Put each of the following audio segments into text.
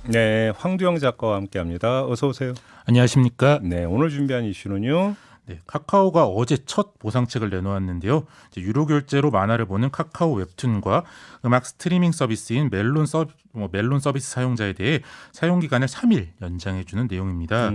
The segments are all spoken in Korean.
네, 황두영 작가와 함께합니다. 어서 오세요. 안녕하십니까? 네, 오늘 준비한 이슈는요. 네, 카카오가 어제 첫 보상책을 내놓았는데요. 유료 결제로 만화를 보는 카카오 웹툰과 음악 스트리밍 서비스인 멜론 서비스 사용자에 대해 사용 기간을 3일 연장해주는 내용입니다.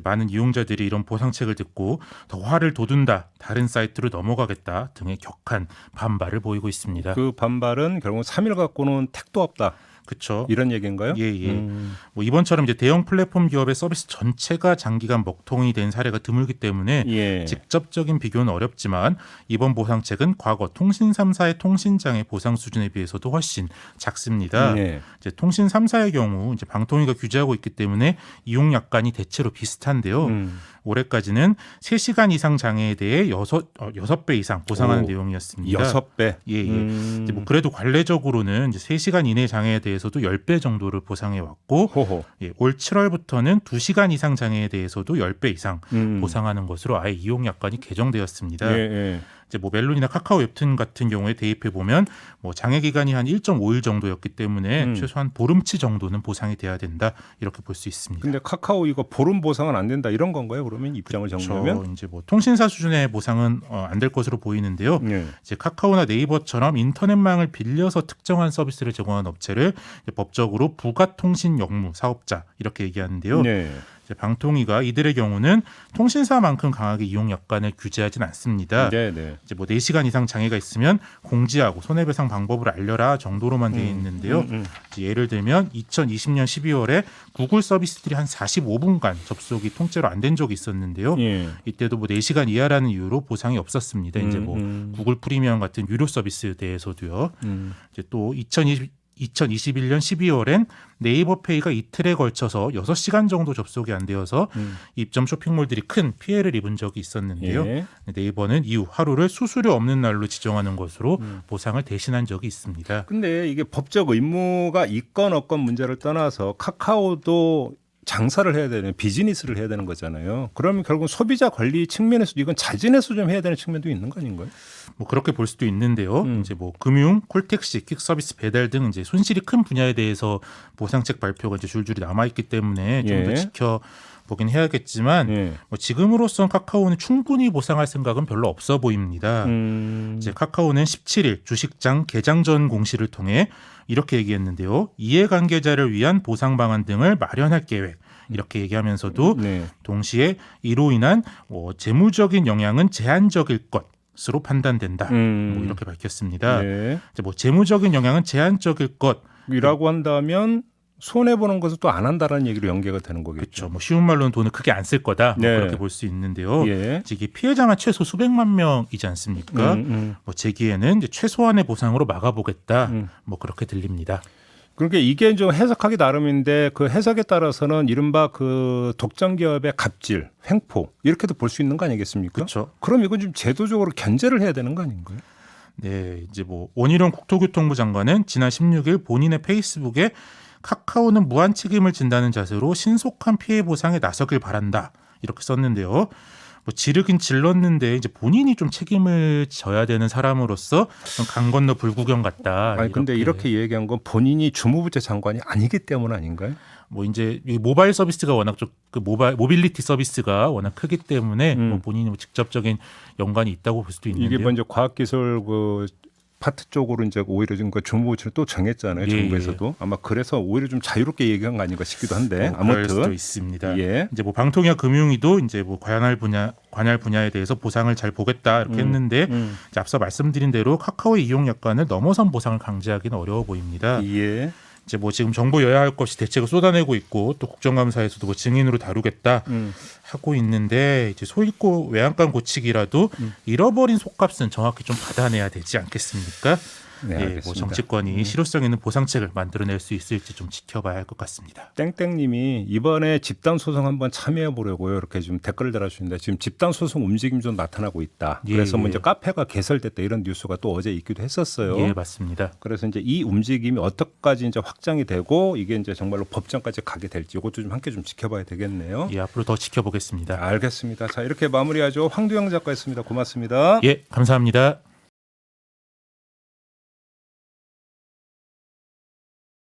많은 이용자들이 이런 보상책을 듣고 더 화를 돋운다, 다른 사이트로 넘어가겠다 등의 격한 반발을 보이고 있습니다. 그 반발은 결국 3일 갖고는 택도 없다. 그렇죠. 이런 얘기인가요? 예. 이번처럼 이제 대형 플랫폼 기업의 서비스 전체가 장기간 먹통이 된 사례가 드물기 때문에 예. 직접적인 비교는 어렵지만 이번 보상책은 과거 통신 3사의 통신장의 보상 수준에 비해서도 훨씬 작습니다. 예. 이제 통신 3사의 경우 이제 방통위가 규제하고 있기 때문에 이용 약관이 대체로 비슷한데요. 올해까지는 3시간 이상 장애에 대해 6배 이상 보상하는 내용이었습니다. 6배. 예. 이제 뭐 그래도 관례적으로는 이제 3시간 이내 장애에 대해서도 10배 정도를 보상해 왔고 호호. 예, 올 7월부터는 2시간 이상 장애에 대해서도 10배 이상 보상하는 것으로 아예 이용 약관이 개정되었습니다. 예. 이제 뭐 멜론이나 카카오 웹툰 같은 경우에 대입해 보면 뭐 장애 기간이 한 1.5일 정도였기 때문에 최소한 보름치 정도는 보상이 돼야 된다 이렇게 볼 수 있습니다. 근데 카카오 이거 보름 보상은 안 된다 이런 건가요? 그러면 입장을 정리하면? 이제 뭐 통신사 수준의 보상은 안 될 것으로 보이는데요. 예. 이제 카카오나 네이버처럼 인터넷망을 빌려서 특정한 서비스를 제공하는 업체를 이제 법적으로 부가통신 역무 사업자 이렇게 얘기하는데요. 네. 이제 방통위가 이들의 경우는 통신사만큼 강하게 이용 약관을 규제하진 않습니다. 네. 이제 뭐 4시간 이상 장애가 있으면 공지하고 손해배상 방법을 알려라 정도로만 되어 있는데요. 이제 예를 들면 2020년 12월에 구글 서비스들이 한 45분간 접속이 통째로 안 된 적이 있었는데요. 예. 이때도 뭐 4시간 이하라는 이유로 보상이 없었습니다. 이제 뭐 구글 프리미엄 같은 유료 서비스에 대해서도요. 이제 또 2021년 12월엔 네이버 페이가 이틀에 걸쳐서 6시간 정도 접속이 안 되어서 입점 쇼핑몰들이 큰 피해를 입은 적이 있었는데요. 예. 네이버는 이후 하루를 수수료 없는 날로 지정하는 것으로 보상을 대신한 적이 있습니다. 근데 이게 법적 의무가 있건 없건 문제를 떠나서 카카오도 장사를 해야 되는 비즈니스를 해야 되는 거잖아요. 그러면 결국 소비자 관리 측면에서도 이건 자진해서 좀 해야 되는 측면도 있는 거 아닌가요? 뭐 그렇게 볼 수도 있는데요. 이제 뭐 금융, 콜택시, 퀵서비스 배달 등 이제 손실이 큰 분야에 대해서 보상책 발표가 이제 줄줄이 남아 있기 때문에 좀 더 지켜보긴 해야겠지만 뭐 지금으로선 카카오는 충분히 보상할 생각은 별로 없어 보입니다. 이제 카카오는 17일 주식장 개장 전 공시를 통해 이렇게 얘기했는데요. 이해관계자를 위한 보상 방안 등을 마련할 계획. 이렇게 얘기하면서도 동시에 이로 인한 재무적인 영향은 제한적일 것으로 판단된다. 뭐 이렇게 밝혔습니다. 네. 이제 뭐 재무적인 영향은 제한적일 이라고 한다면 손해 보는 것을 또 안 한다라는 얘기로 연계가 되는 거겠죠. 그렇죠. 뭐 쉬운 말로는 돈을 크게 안 쓸 거다. 뭐 그렇게 볼 수 있는데요. 예. 이게 피해자만 최소 수백만 명이지 않습니까? 뭐 제기에는 이제 최소한의 보상으로 막아보겠다. 뭐 그렇게 들립니다. 그러니까 이게 좀 해석하기 나름인데 그 해석에 따라서는 이른바 그 독점 기업의 갑질, 횡포 이렇게도 볼 수 있는 거 아니겠습니까? 그렇죠. 그럼 이건 좀 제도적으로 견제를 해야 되는 거 아닌가요? 네, 이제 뭐 원희룡 국토교통부 장관은 지난 16일 본인의 페이스북에 카카오는 무한 책임을 진다는 자세로 신속한 피해 보상에 나서길 바란다 이렇게 썼는데요. 뭐 지르긴 질렀는데 이제 본인이 좀 책임을 져야 되는 사람으로서 강 건너 불구경 같다. 아니 근데 이렇게 얘기한 건 본인이 주무부처 장관이 아니기 때문 아닌가요? 뭐 이제 이 모바일 서비스가 워낙 좀 그 모빌리티 서비스가 워낙 크기 때문에 뭐 본인이 뭐 직접적인 연관이 있다고 볼 수도 있는데요. 이게 먼저 과학기술 그 파트 쪽으로 이제 오히려 좀 그 정부부처를 또 정했잖아요. 정부에서도 아마 그래서 오히려 좀 자유롭게 얘기한 거 아닌가 싶기도 한데 그럴 아무튼 수도 있습니다. 예. 이제 뭐 방통위와 금융위도 이제 뭐 관할 분야에 대해서 보상을 잘 보겠다 이렇게 했는데 이제 앞서 말씀드린 대로 카카오의 이용 약관을 넘어선 보상을 강제하기는 어려워 보입니다. 예. 이제 뭐 지금 정부 여야 할 것이 대책을 쏟아내고 있고 또 국정감사에서도 뭐 증인으로 다루겠다 하고 있는데 이제 소잃고 외양간 고치기라도 잃어버린 속값은 정확히 좀 받아내야 되지 않겠습니까? 네, 알겠습니다. 뭐 정치권이 실효성 있는 보상책을 만들어낼 수 있을지 좀 지켜봐야 할 것 같습니다. 땡땡님이 이번에 집단 소송 한번 참여해 보려고요. 이렇게 지금 댓글을 달아주시는데 지금 집단 소송 움직임 좀 나타나고 있다. 그래서 뭐 이제 카페가 개설됐다 이런 뉴스가 또 어제 있기도 했었어요. 예, 맞습니다. 그래서 이제 이 움직임이 어떻게까지 이제 확장이 되고 이게 이제 정말로 법정까지 가게 될지 이것도 좀 함께 좀 지켜봐야 되겠네요. 예, 앞으로 더 지켜보겠습니다. 알겠습니다. 자 이렇게 마무리하죠. 황두영 작가였습니다. 고맙습니다. 예, 감사합니다.